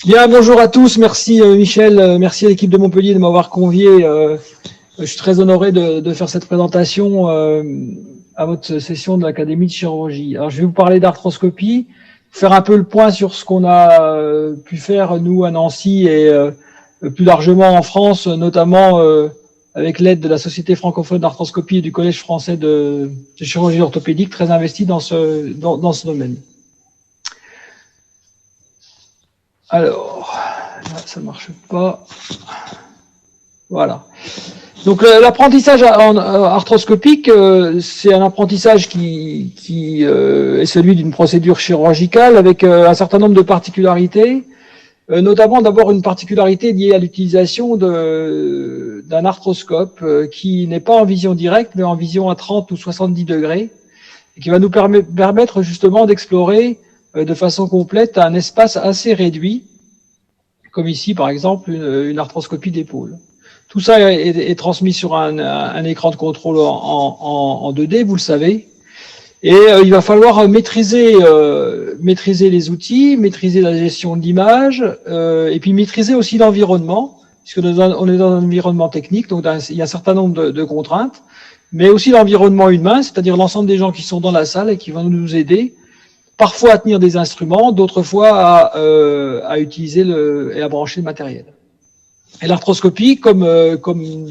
Bien, bonjour à tous. Merci Michel, merci à l'équipe de Montpellier de m'avoir convié. Je suis très honoré de faire cette présentation à votre session de l'Académie de chirurgie. Alors, je vais vous parler d'arthroscopie, faire un peu le point sur ce qu'on a pu faire, nous, à Nancy et plus largement en France, notamment avec l'aide de la Société francophone d'arthroscopie et du Collège français de chirurgie orthopédique, très investi dans ce domaine. Alors, là, ça ne marche pas. Voilà. Donc l'apprentissage arthroscopique, c'est un apprentissage qui est celui d'une procédure chirurgicale avec un certain nombre de particularités, notamment d'abord une particularité liée à l'utilisation d'un arthroscope qui n'est pas en vision directe, mais en vision à 30 ou 70 degrés, et qui va nous permettre justement d'explorer de façon complète un espace assez réduit, comme ici par exemple une arthroscopie d'épaule. Tout ça est transmis sur un écran de contrôle en 2D, vous le savez, et il va falloir maîtriser les outils, maîtriser la gestion de l'image, et puis maîtriser aussi l'environnement, puisque on est dans un environnement technique, donc il y a un certain nombre de contraintes, mais aussi l'environnement humain, c'est-à-dire l'ensemble des gens qui sont dans la salle et qui vont nous aider parfois à tenir des instruments, d'autres fois à utiliser et à brancher le matériel. Et l'arthroscopie, comme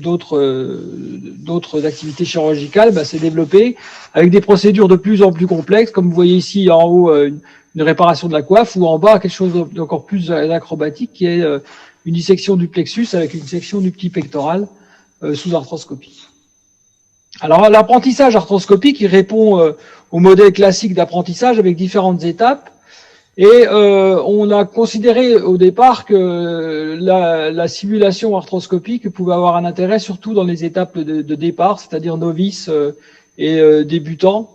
d'autres activités chirurgicales, s'est développée avec des procédures de plus en plus complexes, comme vous voyez ici en haut une réparation de la coiffe, ou en bas quelque chose d'encore plus acrobatique, qui est une dissection du plexus avec une section du petit pectoral sous arthroscopie. Alors l'apprentissage arthroscopique, il répond au modèle classique d'apprentissage avec différentes étapes. Et on a considéré au départ que la simulation arthroscopique pouvait avoir un intérêt surtout dans les étapes de départ, c'est-à-dire novices et débutants.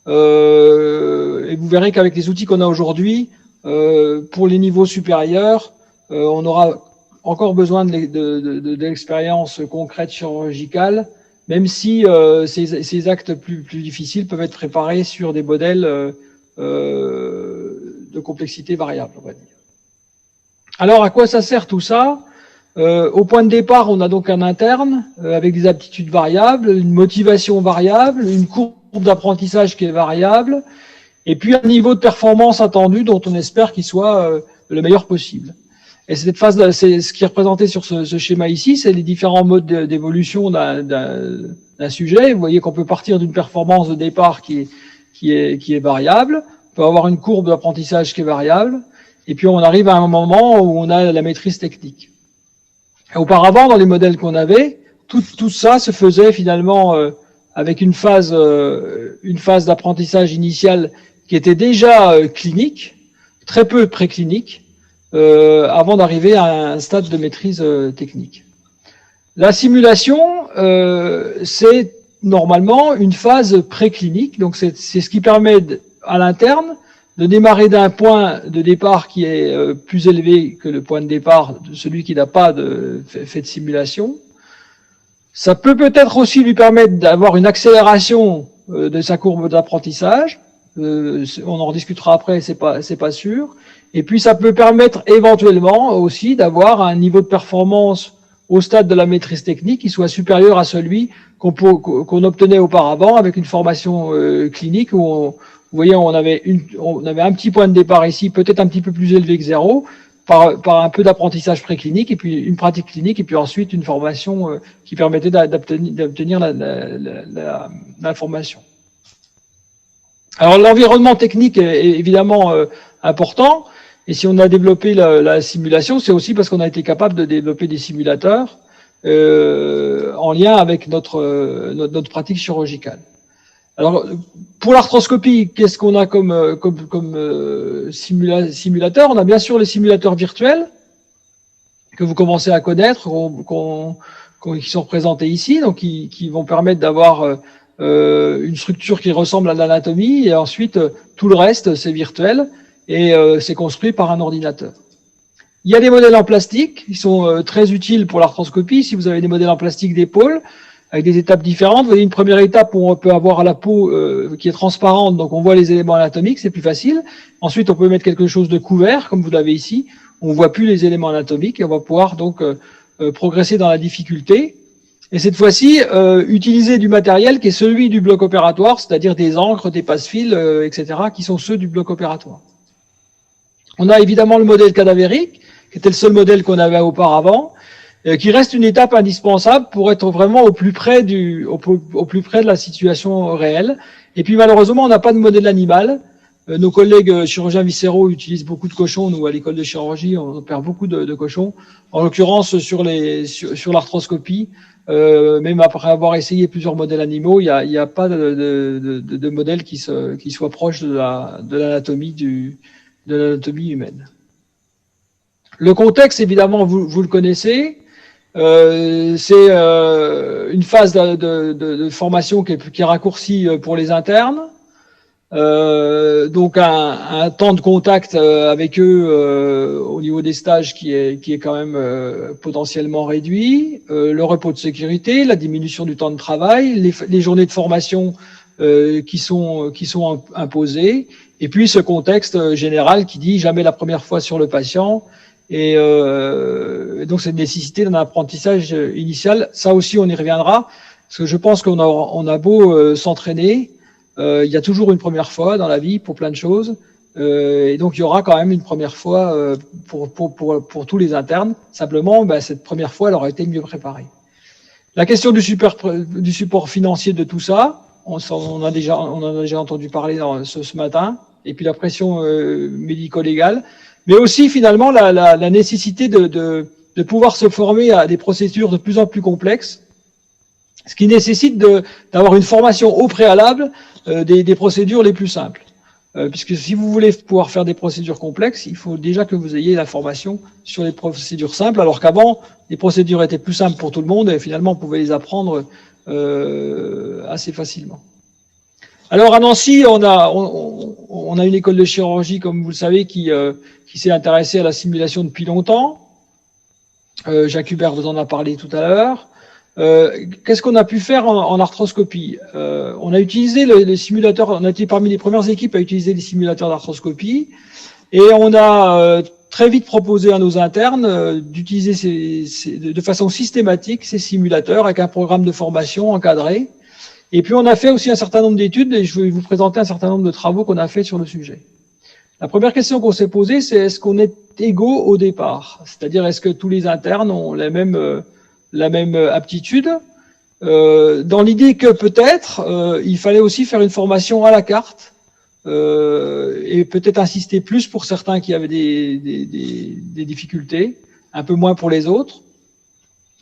Et vous verrez qu'avec les outils qu'on a aujourd'hui, pour les niveaux supérieurs, on aura encore besoin de l'expérience concrète chirurgicale, même si ces actes plus difficiles peuvent être préparés sur des modèles de complexité variable, on va dire. Alors, à quoi ça sert tout ça? Au point de départ, on a donc un interne avec des aptitudes variables, une motivation variable, une courbe d'apprentissage qui est variable, et puis un niveau de performance attendu dont on espère qu'il soit le meilleur possible. Et cette phase, c'est ce qui est représenté sur ce schéma ici, c'est les différents modes d'évolution d'un sujet. Vous voyez qu'on peut partir d'une performance de départ qui est variable. On peut avoir une courbe d'apprentissage qui est variable, et puis on arrive à un moment où on a la maîtrise technique. Et auparavant, dans les modèles qu'on avait, tout ça se faisait finalement avec une phase d'apprentissage initial qui était déjà clinique, très peu préclinique, avant d'arriver à un stade de maîtrise technique. La simulation, c'est normalement une phase préclinique, donc c'est ce qui permet à l'interne de démarrer d'un point de départ qui est plus élevé que le point de départ de celui qui n'a pas fait de simulation. Ça peut peut-être aussi lui permettre d'avoir une accélération de sa courbe d'apprentissage. On en rediscutera après, c'est pas sûr. Et puis ça peut permettre éventuellement aussi d'avoir un niveau de performance au stade de la maîtrise technique qui soit supérieur à celui qu'on obtenait auparavant avec une formation clinique où vous voyez, on avait un petit point de départ ici, peut-être un petit peu plus élevé que 0, par un peu d'apprentissage préclinique, et puis une pratique clinique, et puis ensuite une formation qui permettait d'obtenir l'information. Alors l'environnement technique est évidemment important, et si on a développé la simulation, c'est aussi parce qu'on a été capable de développer des simulateurs en lien avec notre pratique chirurgicale. Alors, pour l'arthroscopie, qu'est-ce qu'on a comme simulateur? On a bien sûr les simulateurs virtuels que vous commencez à connaître, qui sont représentés ici, donc qui vont permettre d'avoir une structure qui ressemble à l'anatomie, et ensuite tout le reste c'est virtuel et c'est construit par un ordinateur. Il y a des modèles en plastique qui sont très utiles pour l'arthroscopie. Si vous avez des modèles en plastique d'épaule, avec des étapes différentes. Vous voyez une première étape où on peut avoir la peau qui est transparente, donc on voit les éléments anatomiques, c'est plus facile. Ensuite, on peut mettre quelque chose de couvert, comme vous l'avez ici, on voit plus les éléments anatomiques et on va pouvoir donc progresser dans la difficulté. Et cette fois-ci, utiliser du matériel qui est celui du bloc opératoire, c'est-à-dire des encres, des passe-fils, etc., qui sont ceux du bloc opératoire. On a évidemment le modèle cadavérique, qui était le seul modèle qu'on avait auparavant, qui reste une étape indispensable pour être vraiment au plus près au plus près de la situation réelle. Et puis malheureusement, on n'a pas de modèle animal. Nos collègues chirurgiens viscéraux utilisent beaucoup de cochons. Nous, à l'école de chirurgie, on opère beaucoup de cochons. En l'occurrence, sur l'arthroscopie, même après avoir essayé plusieurs modèles animaux, il y a pas de modèle qui soit proche de l'anatomie humaine. Le contexte, évidemment, vous le connaissez. C'est une phase de formation qui est raccourcie pour les internes. Donc un temps de contact avec eux au niveau des stages qui est quand même potentiellement réduit, le repos de sécurité, la diminution du temps de travail, les journées de formation qui sont imposées, et puis ce contexte général qui dit jamais la première fois sur le patient, et donc cette nécessité d'un apprentissage initial. Ça aussi on y reviendra, parce que je pense qu'on a beau s'entraîner, il y a toujours une première fois dans la vie pour plein de choses, et donc il y aura quand même une première fois pour tous les internes. Simplement, cette première fois, elle aura été mieux préparée. La question du support financier de tout ça, on en a déjà entendu parler ce matin, et puis la pression médico-légale, mais aussi finalement la nécessité de pouvoir se former à des procédures de plus en plus complexes, ce qui nécessite d'avoir une formation au préalable des procédures les plus simples. Puisque si vous voulez pouvoir faire des procédures complexes, il faut déjà que vous ayez la formation sur les procédures simples, alors qu'avant, les procédures étaient plus simples pour tout le monde et finalement, on pouvait les apprendre assez facilement. Alors à Nancy, on a une école de chirurgie, comme vous le savez, qui s'est intéressée à la simulation depuis longtemps. Jacques Hubert vous en a parlé tout à l'heure. Qu'est-ce qu'on a pu faire en arthroscopie? On a utilisé les simulateurs, on a été parmi les premières équipes à utiliser les simulateurs d'arthroscopie, et on a très vite proposé à nos internes d'utiliser de façon systématique ces simulateurs avec un programme de formation encadré. Et puis on a fait aussi un certain nombre d'études, et je vais vous présenter un certain nombre de travaux qu'on a fait sur le sujet. La première question qu'on s'est posée, c'est est-ce qu'on est égaux au départ? C'est-à-dire, est-ce que tous les internes ont la même aptitude, dans l'idée que peut-être il fallait aussi faire une formation à la carte, et peut-être insister plus pour certains qui avaient des difficultés, un peu moins pour les autres,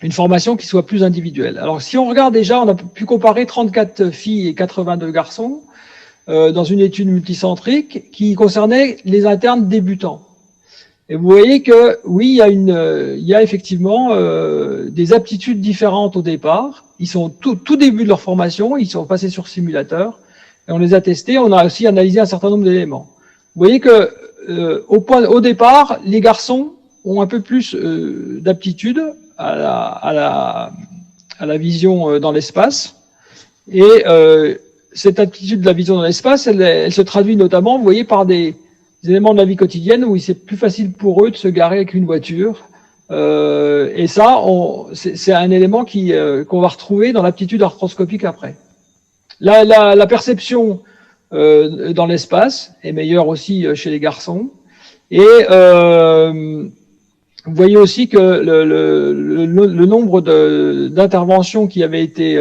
une formation qui soit plus individuelle. Alors si on regarde déjà, on a pu comparer 34 filles et 82 garçons dans une étude multicentrique qui concernait les internes débutants. Et vous voyez que oui, il y a effectivement des aptitudes différentes au départ. Ils sont tout début de leur formation, ils sont passés sur simulateur et on les a testés. On a aussi analysé un certain nombre d'éléments. Vous voyez que au départ, les garçons ont un peu plus d'aptitude à la vision dans l'espace, et cette aptitude de la vision dans l'espace, elle se traduit notamment, vous voyez, par des éléments de la vie quotidienne où c'est plus facile pour eux de se garer avec une voiture. Et ça, c'est un élément qu'on va retrouver dans l'aptitude arthroscopique après. La perception dans l'espace est meilleure aussi chez les garçons. Et vous voyez aussi que le nombre d'interventions qui avaient été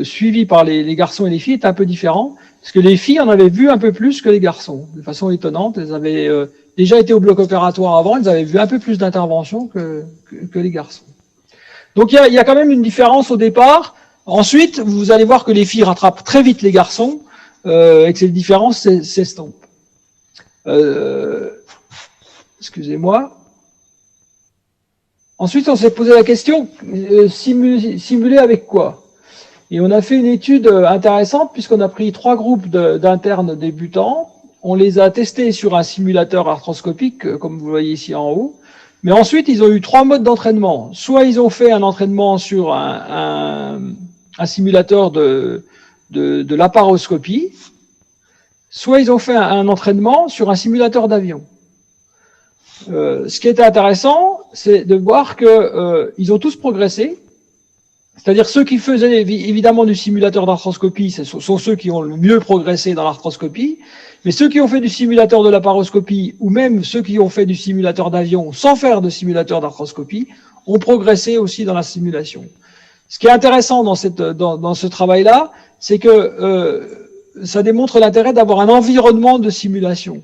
suivies par les garçons et les filles est un peu différent. Parce que les filles en avaient vu un peu plus que les garçons, de façon étonnante. Elles avaient déjà été au bloc opératoire avant, elles avaient vu un peu plus d'interventions que les garçons. Donc il y a quand même une différence au départ. Ensuite, vous allez voir que les filles rattrapent très vite les garçons, et que cette différence s'estompe. Excusez-moi. Ensuite, on s'est posé la question, simuler avec quoi? Et on a fait une étude intéressante puisqu'on a pris 3 groupes d'internes débutants. On les a testés sur un simulateur arthroscopique, comme vous voyez ici en haut. Mais ensuite, ils ont eu 3 modes d'entraînement. Soit ils ont fait un entraînement sur un simulateur de laparoscopie, soit ils ont fait un entraînement sur un simulateur d'avion. Ce qui était intéressant, c'est de voir que ils ont tous progressé. C'est-à-dire ceux qui faisaient évidemment du simulateur d'arthroscopie, ce sont ceux qui ont le mieux progressé dans l'arthroscopie, mais ceux qui ont fait du simulateur de laparoscopie, ou même ceux qui ont fait du simulateur d'avion sans faire de simulateur d'arthroscopie, ont progressé aussi dans la simulation. Ce qui est intéressant dans ce travail-là, c'est que ça démontre l'intérêt d'avoir un environnement de simulation.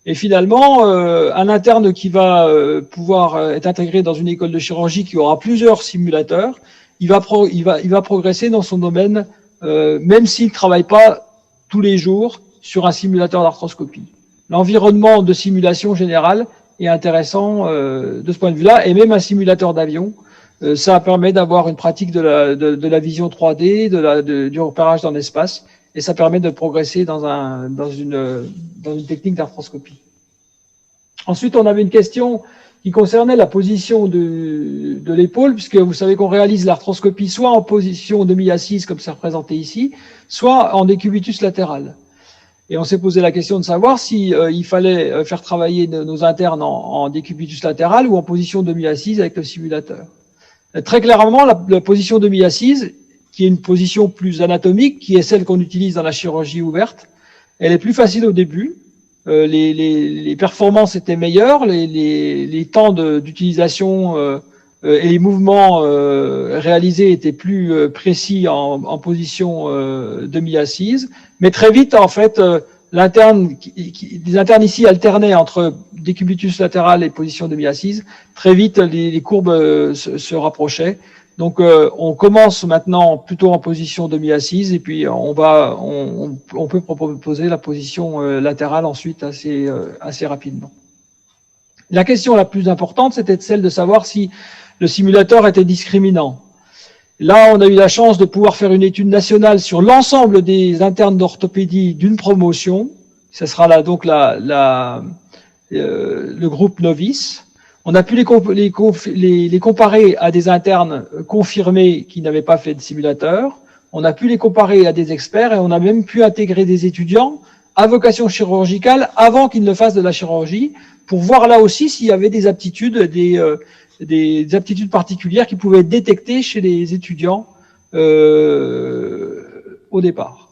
Et finalement, un interne qui va pouvoir être intégré dans une école de chirurgie qui aura plusieurs simulateurs, il va progresser dans son domaine, même s'il ne travaille pas tous les jours sur un simulateur d'arthroscopie. L'environnement de simulation générale est intéressant de ce point de vue-là, et même un simulateur d'avion, ça permet d'avoir une pratique de la vision 3D, du repérage dans l'espace, et ça permet de progresser dans une technique d'arthroscopie. Ensuite, on avait une question qui concernait la position de l'épaule, puisque vous savez qu'on réalise l'arthroscopie soit en position demi-assise, comme c'est représenté ici, soit en décubitus latéral. Et on s'est posé la question de savoir si il fallait faire travailler nos internes en décubitus latéral ou en position demi-assise avec le simulateur. Très clairement, la position demi-assise, qui est une position plus anatomique, qui est celle qu'on utilise dans la chirurgie ouverte, elle est plus facile au début. Les performances étaient meilleures, les temps d'utilisation et les mouvements réalisés étaient plus précis en position demi-assise. Mais très vite, en fait, les internes ici alternaient entre décubitus latéral et position demi-assise. Très vite, les courbes se rapprochaient. Donc, on commence maintenant plutôt en position demi-assise et puis on peut proposer la position latérale ensuite assez rapidement. La question la plus importante, c'était celle de savoir si le simulateur était discriminant. Là, on a eu la chance de pouvoir faire une étude nationale sur l'ensemble des internes d'orthopédie d'une promotion. Ce sera là donc le groupe novice. On a pu les comparer à des internes confirmés qui n'avaient pas fait de simulateur. On a pu les comparer à des experts et on a même pu intégrer des étudiants à vocation chirurgicale avant qu'ils ne fassent de la chirurgie pour voir là aussi s'il y avait des aptitudes, des aptitudes particulières qui pouvaient être détectées chez les étudiants au départ.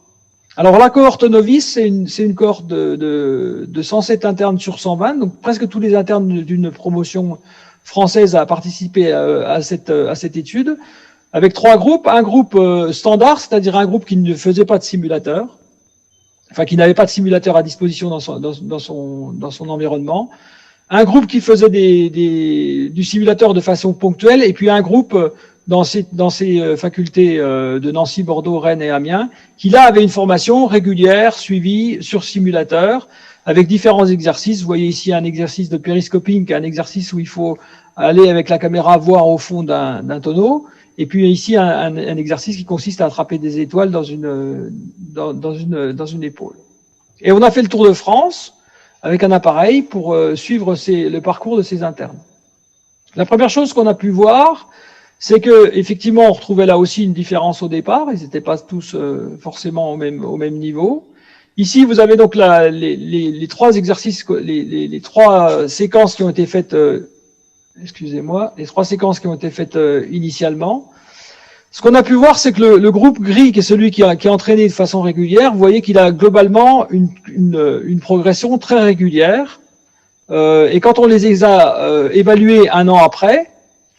Alors la cohorte novice, c'est une cohorte de 107 internes sur 120, donc presque tous les internes d'une promotion française a participé à cette étude, avec trois groupes. Un groupe standard, c'est-à-dire un groupe qui ne faisait pas de simulateur, enfin qui n'avait pas de simulateur à disposition dans son environnement. Un groupe qui faisait du simulateur de façon ponctuelle, et puis un groupe dans ces facultés de Nancy, Bordeaux, Rennes et Amiens, qui là avait une formation régulière, suivie sur simulateur, avec différents exercices. Vous voyez ici un exercice de périscoping, qui est un exercice où il faut aller avec la caméra voir au fond d'un tonneau, et puis ici un exercice qui consiste à attraper des étoiles dans une épaule. Et on a fait le tour de France avec un appareil pour suivre le parcours de ces internes. La première chose qu'on a pu voir, c'est que effectivement on retrouvait là aussi une différence au départ, ils n'étaient pas tous forcément au même niveau. Ici vous avez donc les trois exercices, les trois séquences qui ont été faites, les trois séquences qui ont été faites initialement. Ce qu'on a pu voir, c'est que le groupe gris, qui est celui qui est entraîné de façon régulière, vous voyez qu'il a globalement une progression très régulière. Et quand on les a évalués un an après,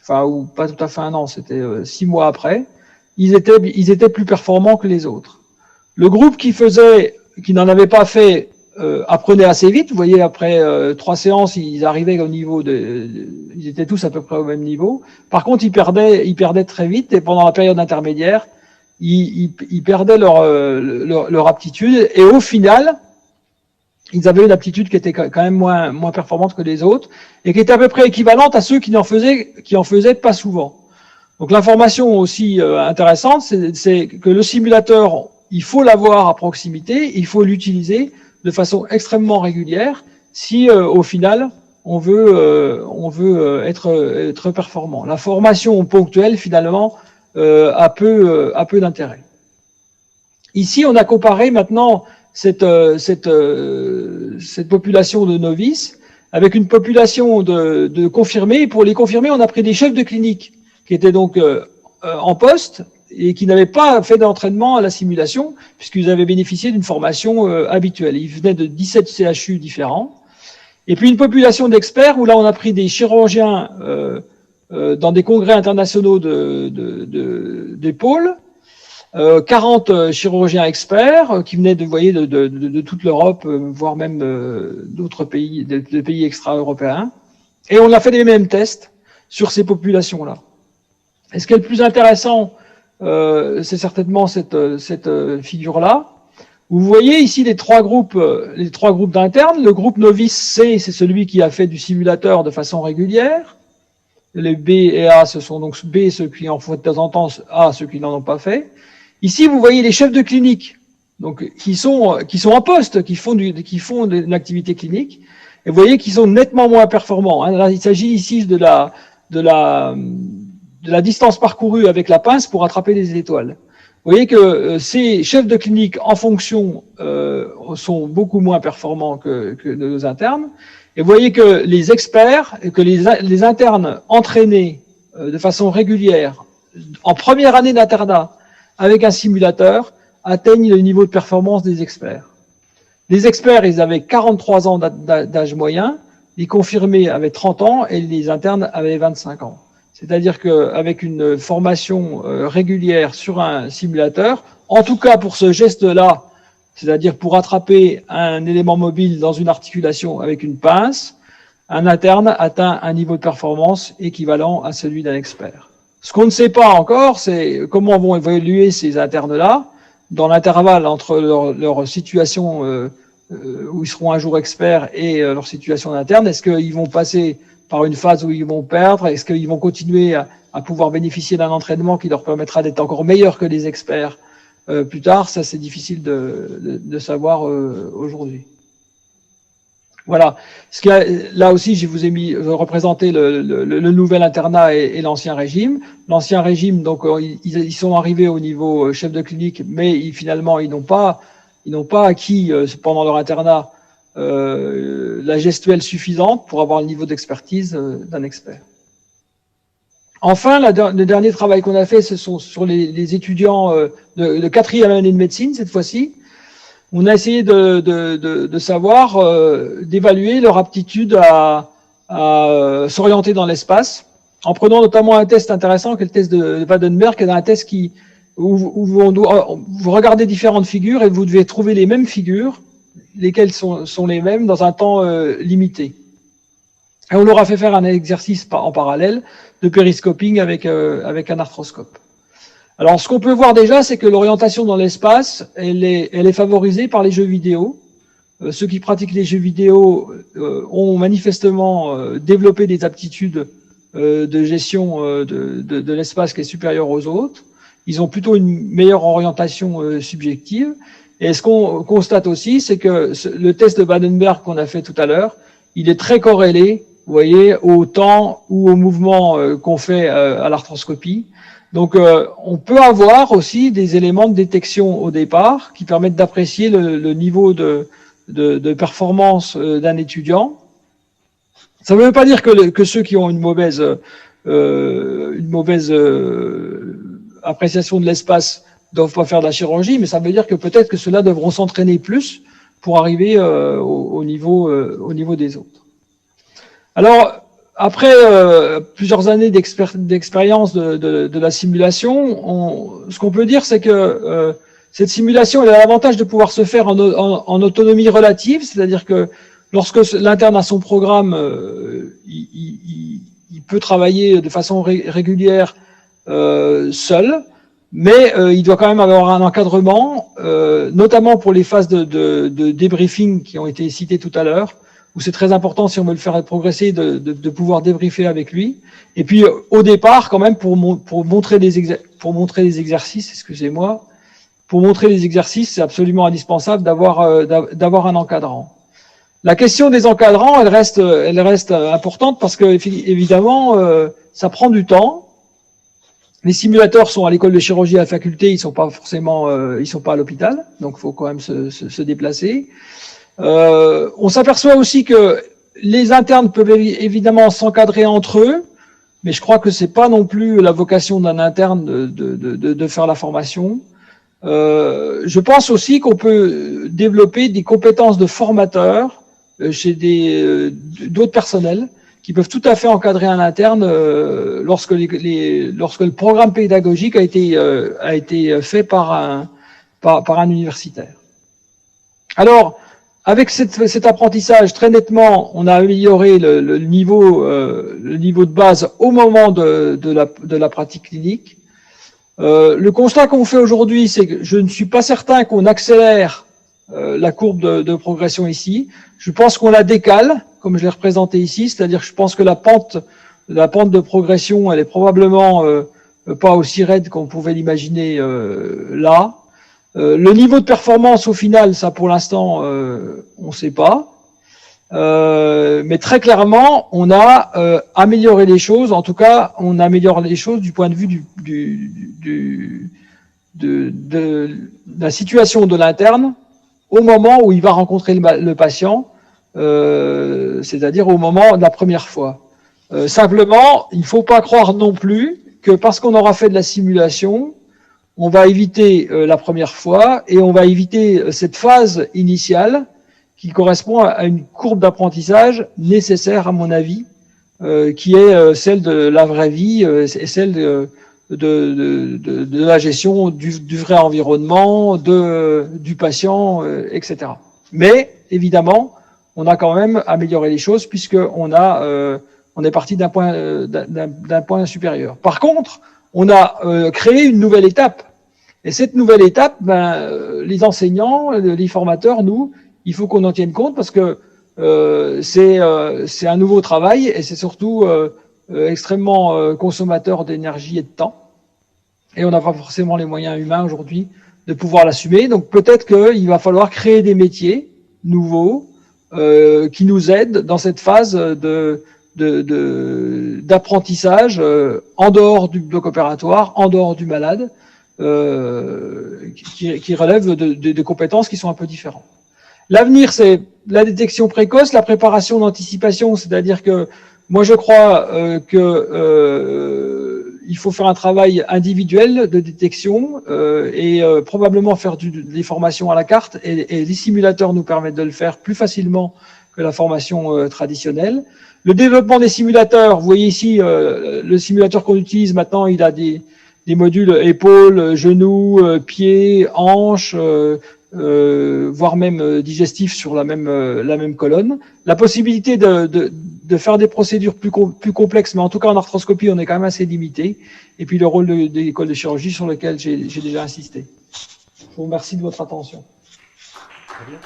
enfin ou pas tout à fait un an, c'était 6 mois après, ils étaient plus performants que les autres. Le groupe qui n'en avait pas fait apprenait assez vite. Vous voyez, après 3 séances, ils arrivaient au niveau ils étaient tous à peu près au même niveau. Par contre, ils perdaient très vite, et pendant la période intermédiaire, ils perdaient leur aptitude, et au final, ils avaient une aptitude qui était quand même moins performante que les autres, et qui était à peu près équivalente à ceux qui en faisaient pas souvent. Donc l'information aussi intéressante, c'est que le simulateur, il faut l'avoir à proximité, il faut l'utiliser de façon extrêmement régulière si au final on veut être performant. La formation ponctuelle finalement a peu d'intérêt. Ici, on a comparé maintenant cette population de novices avec une population de confirmés. Pour les confirmés, on a pris des chefs de clinique qui étaient donc en poste et qui n'avaient pas fait d'entraînement à la simulation, puisqu'ils avaient bénéficié d'une formation habituelle. Ils venaient de 17 CHU différents. Et puis une population d'experts, où là on a pris des chirurgiens dans des congrès internationaux des pôles, 40 chirurgiens experts qui venaient de toute l'Europe, voire même d'autres pays, de pays extra-européens. Et on a fait les mêmes tests sur ces populations-là. Et ce qui est le plus intéressant, c'est certainement cette figure-là. Vous voyez ici les trois groupes d'internes. Le groupe novice C, c'est celui qui a fait du simulateur de façon régulière. Les B et A, ce sont donc B ceux qui en font de temps en temps, A ceux qui n'en ont pas fait. Ici, vous voyez les chefs de clinique, donc qui sont en poste, qui font de l'activité clinique. Et vous voyez qu'ils sont nettement moins performants. Là, il s'agit ici de la distance parcourue avec la pince pour attraper les étoiles. Vous voyez que ces chefs de clinique en fonction sont beaucoup moins performants que nos internes. Et vous voyez que les experts, que les internes entraînés de façon régulière en première année d'internat avec un simulateur atteignent le niveau de performance des experts. Les experts, ils avaient 43 ans d'âge moyen, les confirmés avaient 30 ans et les internes avaient 25 ans. C'est-à-dire qu'avec une formation régulière sur un simulateur, en tout cas pour ce geste-là, c'est-à-dire pour attraper un élément mobile dans une articulation avec une pince, un interne atteint un niveau de performance équivalent à celui d'un expert. Ce qu'on ne sait pas encore, c'est comment vont évoluer ces internes-là dans l'intervalle entre leur situation où ils seront un jour experts et leur situation d'interne. Est-ce qu'ils vont passer par une phase où ils vont perdre? Est-ce qu'ils vont continuer à pouvoir bénéficier d'un entraînement qui leur permettra d'être encore meilleurs que les experts plus tard? Ça, c'est difficile de savoir aujourd'hui. Voilà. Là aussi, je vous ai représenté le nouvel internat et l'ancien régime. L'ancien régime, donc, ils sont arrivés au niveau chef de clinique, mais finalement, ils n'ont pas acquis pendant leur internat la gestuelle suffisante pour avoir le niveau d'expertise d'un expert. Enfin, le dernier travail qu'on a fait, ce sont sur les étudiants de quatrième année de médecine, cette fois-ci. On a essayé de savoir, d'évaluer leur aptitude à s'orienter dans l'espace, en prenant notamment un test intéressant, qui est le test de Vandenberg, qui est un test où vous regardez différentes figures et vous devez trouver les mêmes figures, lesquelles sont les mêmes dans un temps limité. Et on leur a fait faire un exercice en parallèle de périscoping avec un arthroscope. Alors, ce qu'on peut voir déjà, c'est que l'orientation dans l'espace, elle est favorisée par les jeux vidéo. Ceux qui pratiquent les jeux vidéo ont manifestement développé des aptitudes de gestion de l'espace qui est supérieure aux autres. Ils ont plutôt une meilleure orientation subjective. Et ce qu'on constate aussi, c'est que le test de Vandenberg qu'on a fait tout à l'heure, il est très corrélé, vous voyez, au temps ou au mouvement qu'on fait à l'arthroscopie. Donc, on peut avoir aussi des éléments de détection au départ qui permettent d'apprécier le niveau de performance d'un étudiant. Ça ne veut pas dire que ceux qui ont une mauvaise appréciation de l'espace doivent pas faire de la chirurgie, mais ça veut dire que peut-être que ceux-là devront s'entraîner plus pour arriver au niveau des autres. Alors, après plusieurs années d'expérience de la simulation, ce qu'on peut dire, c'est que cette simulation, elle a l'avantage de pouvoir se faire en autonomie relative, c'est-à-dire que lorsque l'interne a son programme, il peut travailler de façon régulière seul, mais il doit quand même avoir un encadrement, notamment pour les phases de débriefing qui ont été citées tout à l'heure, où c'est très important, si on veut le faire progresser, de pouvoir débriefer avec lui. Et puis, au départ, quand même, pour montrer les exercices, excusez-moi, pour montrer les exercices, c'est absolument indispensable d'avoir un encadrant. La question des encadrants, elle reste importante parce que, évidemment, ça prend du temps. Les simulateurs sont à l'école de chirurgie à la faculté, ils sont pas à l'hôpital, donc il faut quand même se déplacer. On s'aperçoit aussi que les internes peuvent évidemment s'encadrer entre eux, mais je crois que c'est pas non plus la vocation d'un interne de faire la formation. Je pense aussi qu'on peut développer des compétences de formateurs chez d'autres personnels qui peuvent tout à fait encadrer un interne lorsque le programme pédagogique a été fait par un universitaire. Alors, avec cet apprentissage, très nettement, on a amélioré le niveau de base au moment de la pratique clinique. Le constat qu'on fait aujourd'hui, c'est que je ne suis pas certain qu'on accélère la courbe de progression ici. Je pense qu'on la décale, comme je l'ai représenté ici, c'est-à-dire que je pense que la pente de progression, elle est probablement pas aussi raide qu'on pouvait l'imaginer là. Le niveau de performance au final, ça pour l'instant, on ne sait pas. Mais très clairement, on a amélioré les choses. En tout cas, on améliore les choses du point de vue de la situation de l'interne au moment où il va rencontrer le patient, c'est-à-dire au moment de la première fois. Simplement, il ne faut pas croire non plus que parce qu'on aura fait de la simulation, on va éviter la première fois et on va éviter cette phase initiale qui correspond à une courbe d'apprentissage nécessaire, à mon avis, qui est celle de la vraie vie et celle de la gestion du vrai environnement, du patient, etc. Mais, évidemment, on a quand même amélioré les choses puisqu'on on est parti d'un point supérieur. Par contre, on a créé une nouvelle étape. Et cette nouvelle étape, les enseignants, les formateurs, nous, il faut qu'on en tienne compte parce que c'est un nouveau travail et c'est surtout extrêmement consommateur d'énergie et de temps. Et on n'a pas forcément les moyens humains aujourd'hui de pouvoir l'assumer. Donc peut-être qu'il va falloir créer des métiers nouveaux qui nous aident dans cette phase d'apprentissage en dehors du bloc opératoire, en dehors du malade, qui relèvent de compétences qui sont un peu différentes. L'avenir, c'est la détection précoce, la préparation d'anticipation, c'est-à-dire que moi je crois il faut faire un travail individuel de détection et probablement faire des formations à la carte et les simulateurs nous permettent de le faire plus facilement que la formation traditionnelle. Le développement des simulateurs, vous voyez ici le simulateur qu'on utilise maintenant, il a des modules épaules, genoux, pieds, hanches, voire même digestifs sur la même colonne. La possibilité de faire des procédures plus complexes, mais en tout cas en arthroscopie, on est quand même assez limité. Et puis le rôle de l'école de chirurgie sur lequel j'ai déjà insisté. Je vous remercie de votre attention. Très bien.